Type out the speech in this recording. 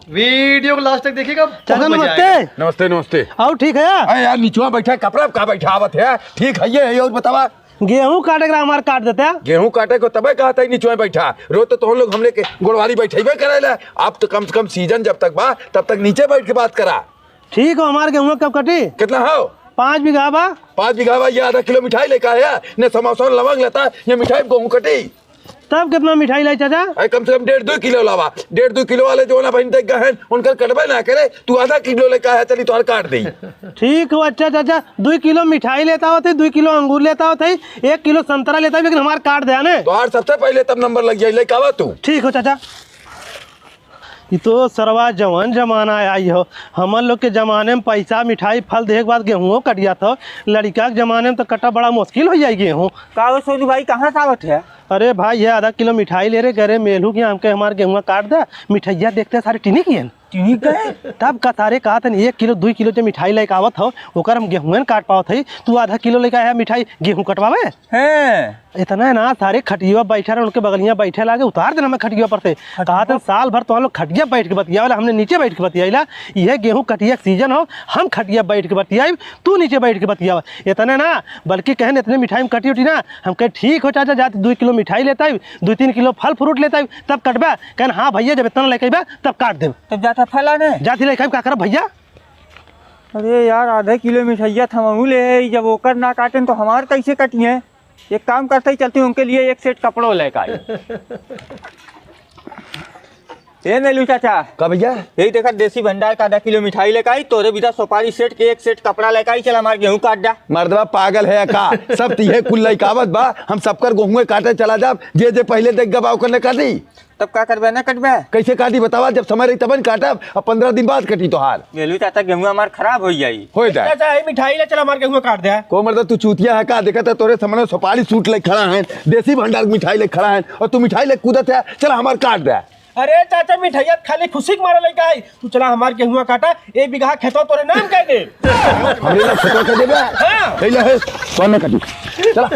Video को last तक देखिएगा। चाचा नमस्ते। नमस्ते नमस्ते। और ठीक है अरे यार नीचुआ बैठा कपड़ा का बैठा आवत है। ठीक है ये और बतावा गेहूं काटे का हमारे काट देते हैं। गेहूं काटे को तबे कहा था नीचुआ बैठा। रोज तो तुम लोग हमने के गोड़वारी बैठेबे करेला। अब तो कम से कम सीजन जब तक बा तब तक नीचे बैठ के बात करा। ठीक हो हमारे गेहूं कब कटी? कितना हो? 5 बीघा बा। 5 बीघा बा। ये आधा किलो मिठाई लेकर आया ने समोसा लवंग लेता ये मिठाई गेहूं कटी। तब कितना मिठाई लाई चाचा? अरे कम से कम 1.5-2 किलो लावा। 1.5-2 किलो वाले जो ना बहन तक गहन उनका कटबे ना करे। तू आधा किलो लेकर आया चली तो काट दी। ठीक हो अच्छा चाचा। 2 किलो मिठाई लेता होते, 2 किलो अंगूर लेता होते, 1 किलो संतरा लेता, लेकिन हमारे काट दिया ने। तो यार सबसे पहले तब नंबर लग जाए लेकर आवा तू। ठीक हो चाचा। ये तो सरवा जवान जमाना आई हो। हमन लोग के जमाने में पैसा मिठाई फल देखे के बाद गेहूँ कट जाता हो। लड़का के जमाने में तो कटा बड़ा मुश्किल हो जाए गेहूँ। का सोनू भाई कहाँ से आवत है? अरे भाई ये आधा किलो मिठाई ले रहे गरे मेलू की हमके हमारे गेहूँ काट दे। मिठाइया देखते सारे टिनी किए ठीक है। तब का सारे कहा था 1 किलो 2 किलो जो मिठाई लेके आवत हो ओकर हम गेहूँ काट पावत है। तू आधा किलो लेके आया मिठाई गेहूँ कटवावे हैं इतना है ना। सारे खटिया बैठे रहे उनके बगलियाँ बैठे लागे उतार देना मैं खटिया पर से। कहा था साल भर तो हम लोग खटिया बैठ के बतिया वाला हमने नीचे बैठ के बतियाला। यह गेहूँ कटिया सीजन हो हम खटिया बैठ के बतियाई तू नीचे बैठ के बतिया इतना ना। बल्कि कहन इतने मिठाई में कटी उठी ना हम कहे ठीक हो चाचा जाते 2 किलो मिठाई लेता है 2-3 किलो फल फ्रूट लेता है तब कटबा। कहन हाँ भैया जब इतना लेके तब काट दे। तब जाता फला ने जाती लेके का कर भैया। अरे यार आधा किलो मिठाइया थमाऊ ले जब ओकर ना काटें तो हमार कैसे कटिए? एक काम करते ही चलती हूँ उनके लिए 1 सेट कपड़ों लेकर आई। ये नहीं लू चाचा का भैया यही देखा देसी भंडार का आधा किलो मिठाई लेकर आई तोरे बिना सुपारी सेट के 1 सेट कपड़ा लेकर आई। चल हमारे गेहूँ काट जा। मर्दवा पागल है का सब तीहे कुल लइकावत बा। हम सबकर गेहूं काटे चला जाब जे पहले देख गबाव करने काटी तब का करबे ना कटबे? कैसे काटी बतावा जब समय रही तबन काटब और 15 दिन बाद कटी तो हाल गेलू चाचा गेहूँ हमार खराब हो जाई। हो जाए चाचा ये मिठाई ले चल हमारे गेहूँ काट दे। को मर्द तू चूतिया है का देखा था तोरे सामने सुपारी सूट ले खड़ा है देसी भंडार मिठाई ले खड़ा है और तू मिठाई ले कूदत है। चल हमार काट दे। अरे चाचा मिठाइया खाली खुशी के मारे लेके आई तू चला हमारे गेहूँ काटा 1 बीघा खेतो तोरे नाम कह दे। हमरे ना खेतो के देबे। हां कइला है सोने कटी चला।